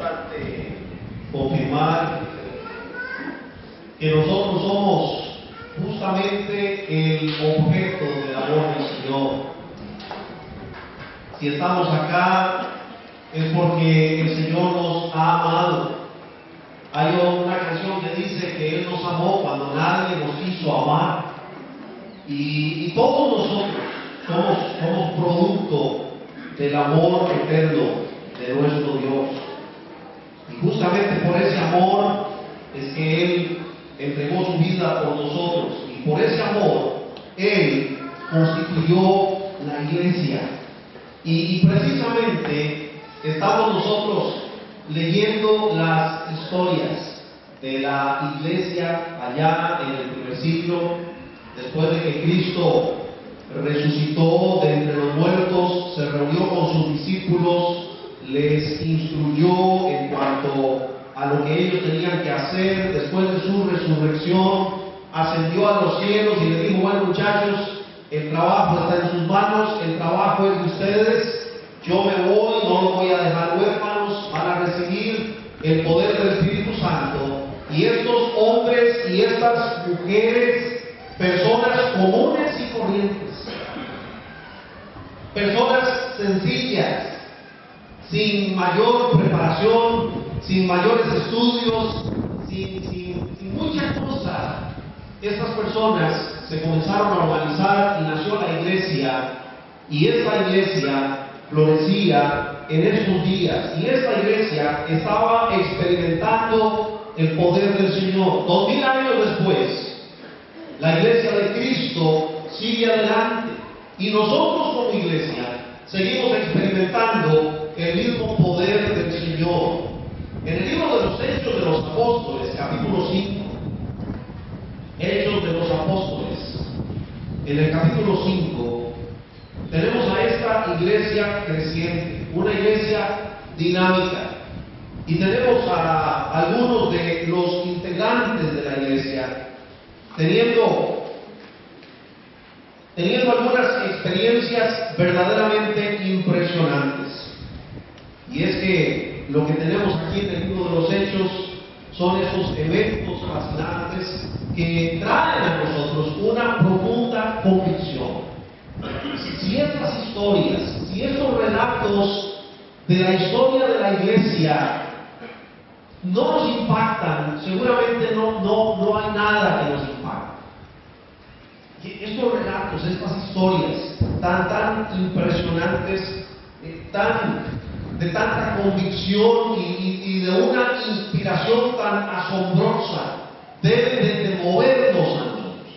importante confirmar que nosotros somos justamente el objeto del amor del Señor. Si estamos acá es porque el Señor nos ha amado. Hay una canción que dice que Él nos amó cuando nadie nos quiso amar. Y todos nosotros somos producto del amor eterno de nuestro Dios. Y justamente por ese amor es que Él entregó su vida por nosotros. Y por ese amor Él constituyó la iglesia. Y precisamente estamos nosotros leyendo las historias de la iglesia allá en el primer siglo, después de que Cristo resucitó de entre los muertos, se reunió con sus discípulos, les instruyó en cuanto a lo que ellos tenían que hacer. Después de su resurrección, ascendió a los cielos y les dijo: bueno, muchachos, el trabajo está en sus manos, el trabajo es de ustedes. Yo me voy, no los voy a dejar huérfanos, van a recibir el poder del Espíritu Santo. Y estos hombres y estas mujeres, personas comunes y corrientes, personas sencillas, sin mayor preparación, sin mayores estudios, sin muchas cosas, estas personas se comenzaron a organizar y nació la iglesia. Y esta iglesia florecía en estos días, y esta iglesia estaba experimentando el poder del Señor. 2000 años después, la iglesia de Cristo sigue adelante, y nosotros como iglesia seguimos experimentando el mismo poder del Señor. En el libro de los Hechos de los Apóstoles, capítulo 5, Hechos de los Apóstoles, en el capítulo 5, tenemos a esta iglesia creciente, una iglesia dinámica, y tenemos a algunos de los integrantes de la iglesia teniendo algunas experiencias verdaderamente impresionantes. Y es que lo que tenemos aquí en el libro de los Hechos son esos eventos fascinantes que traen a nosotros una profunda convicción. Si estas historias, si estos relatos de la historia de la iglesia no nos impactan, seguramente no hay nada que nos impacte. Estos relatos, estas historias tan impresionantes, de tanta convicción y de una inspiración tan asombrosa, deben de movernos a nosotros.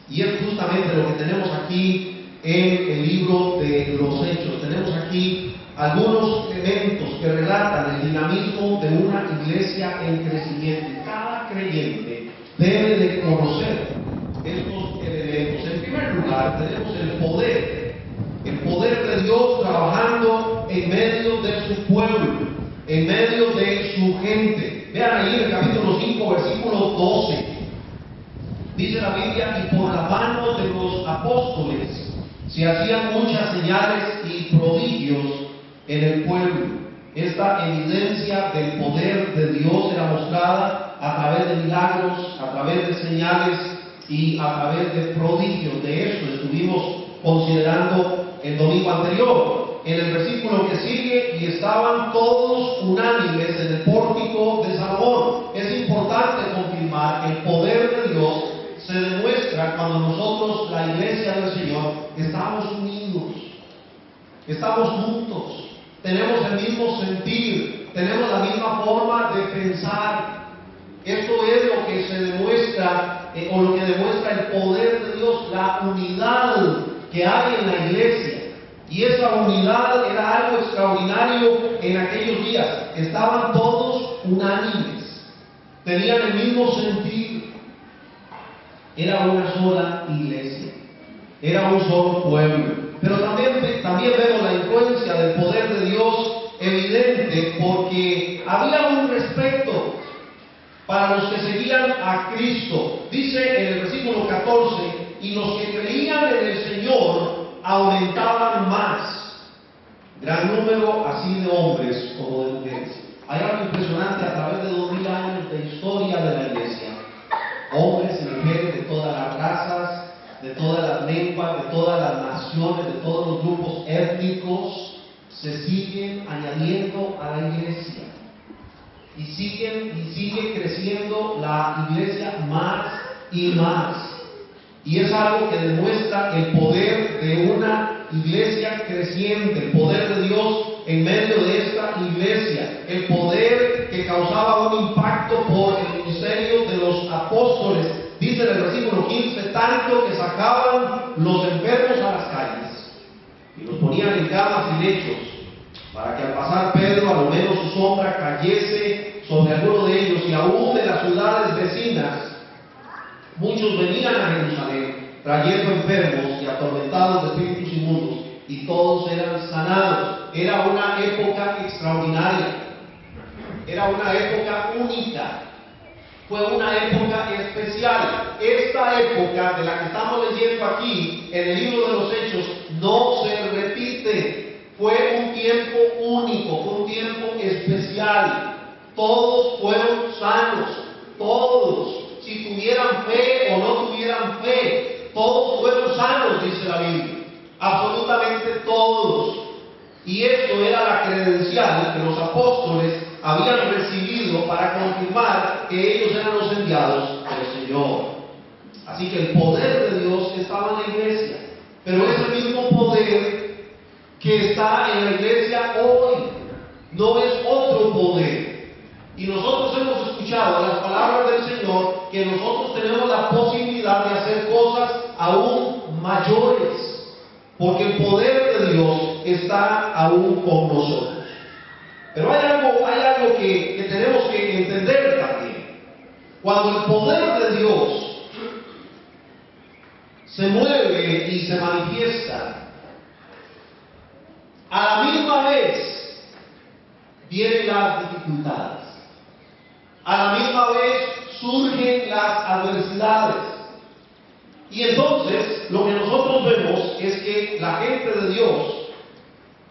Y es justamente lo que tenemos aquí en el libro de los Hechos. Tenemos aquí algunos elementos que relatan el dinamismo de una iglesia en crecimiento. Cada creyente debe de conocer estos elementos. En primer lugar, tenemos el poder de Dios trabajando en medio de su pueblo, en medio de su gente. Vean ahí en el capítulo 5, versículo 12. Dice la Biblia: y por la mano de los apóstoles se hacían muchas señales y prodigios en el pueblo. Esta evidencia del poder de Dios era mostrada a través de milagros, a través de señales y a través de prodigios. De esto estuvimos considerando el domingo anterior. En el versículo que sigue: y estaban todos unánimes en el pórtico de Salomón. Es importante confirmar que el poder de Dios se demuestra cuando nosotros, la iglesia del Señor, estamos unidos, estamos juntos, tenemos el mismo sentir, tenemos la misma forma de pensar. Esto es lo que se demuestra, o lo que demuestra el poder de Dios, la unidad que hay en la iglesia. Y esa unidad era algo extraordinario en aquellos días. Estaban todos unánimes, tenían el mismo sentir. Era una sola iglesia, era un solo pueblo. Pero también vemos la influencia del poder de Dios evidente, porque había un respeto para los que seguían a Cristo. Dice en el versículo 14: y los que creían en el Señor aumentaban más, gran número así de hombres como de mujeres. Hay algo impresionante a través de 2000 años de historia de la iglesia. Hombres y mujeres de todas las razas, de todas las lenguas, de todas las naciones, de todos los grupos étnicos, se siguen añadiendo a la iglesia. Y sigue creciendo la iglesia más y más. Y es algo que demuestra el poder de una iglesia creciente, el poder de Dios en medio de esta iglesia, el poder que causaba un impacto por el ministerio de los apóstoles. Dice en el versículo 15, tanto que sacaban los enfermos a las calles y los ponían en camas y lechos, para que al pasar Pedro, a lo menos su sombra cayese sobre alguno de ellos, y aún de las ciudades vecinas muchos venían a Jerusalén trayendo enfermos y atormentados de espíritus inmundos, y todos eran sanados. Era una época extraordinaria, era una época única, fue una época especial. Esta época de la que estamos leyendo aquí en el libro de los Hechos no se repite, fue un tiempo único, fue un tiempo especial. Todos fueron sanos, todos. Si tuvieran fe o no tuvieran fe, todos fueron sanos, dice la Biblia. Absolutamente todos. Y esto era la credencial que los apóstoles habían recibido para confirmar que ellos eran los enviados del Señor. Así que el poder de Dios estaba en la iglesia, pero es el mismo poder que está en la iglesia hoy, no es otro poder. Y nosotros hemos escuchado las palabras del Señor, que nosotros tenemos la posibilidad de hacer cosas aún mayores, porque el poder de Dios está aún con nosotros. Pero hay algo que tenemos que entender también. Cuando el poder de Dios se mueve y se manifiesta, a la misma vez vienen las dificultades. A la misma vez surgen las adversidades. Y entonces lo que nosotros vemos es que la gente de Dios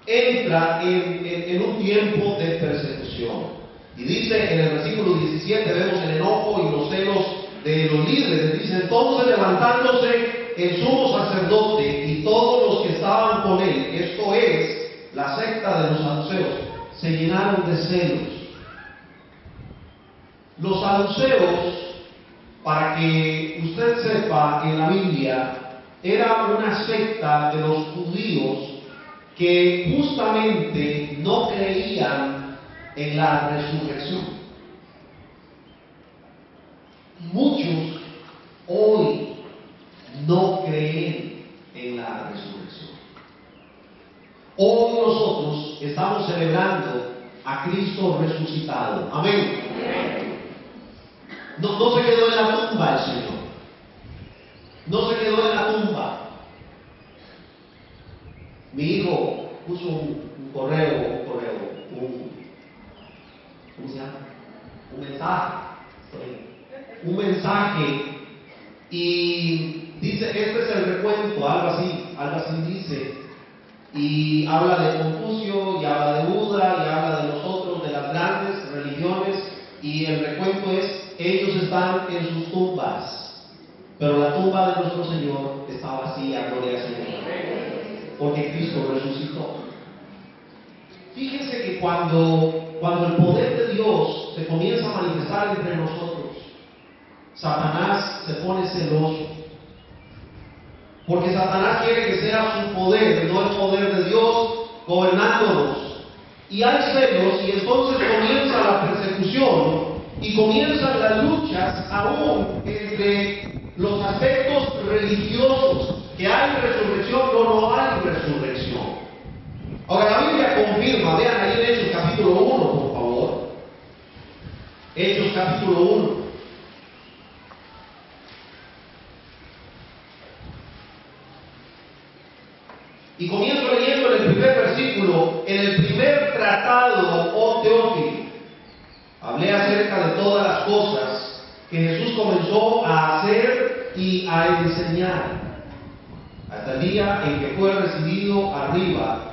entra en un tiempo de persecución. Y dice en el versículo 17, vemos el enojo y los celos de los líderes. Dice, entonces levantándose el sumo sacerdote y todos los que estaban con él, esto es, la secta de los saduceos, se llenaron de celos. Los saduceos, para que usted sepa, en la Biblia era una secta de los judíos que justamente no creían en la resurrección. Muchos hoy no creen en la resurrección. Hoy nosotros estamos celebrando a Cristo resucitado. Amén. No se quedó en la tumba el Señor. No se quedó en la tumba. Mi hijo puso un correo, ¿cómo se llama? Un mensaje, y dice, este es el recuento, algo así dice, y habla de Confucio, y habla de Buda, y habla de nosotros, de las grandes religiones, y el recuento es, ellos están en sus tumbas, pero la tumba de nuestro Señor está vacía, gloria al Señor, porque Cristo resucitó. Fíjense que cuando el poder de Dios se comienza a manifestar entre nosotros, Satanás se pone celoso, porque Satanás quiere que sea su poder, no el poder de Dios gobernándonos. Y hay celos, y entonces comienza la persecución y comienzan las luchas aún entre los aspectos religiosos, que hay resurrección o no hay resurrección. Ahora la Biblia confirma, vean ahí en Hechos capítulo 1, por favor. Hechos capítulo 1. Y comienzo leyendo en el primer versículo, en el primer tratado, oh Teófilo, hablé acerca de todas las cosas que Jesús comenzó a hacer y a enseñar, hasta el día en que fue recibido arriba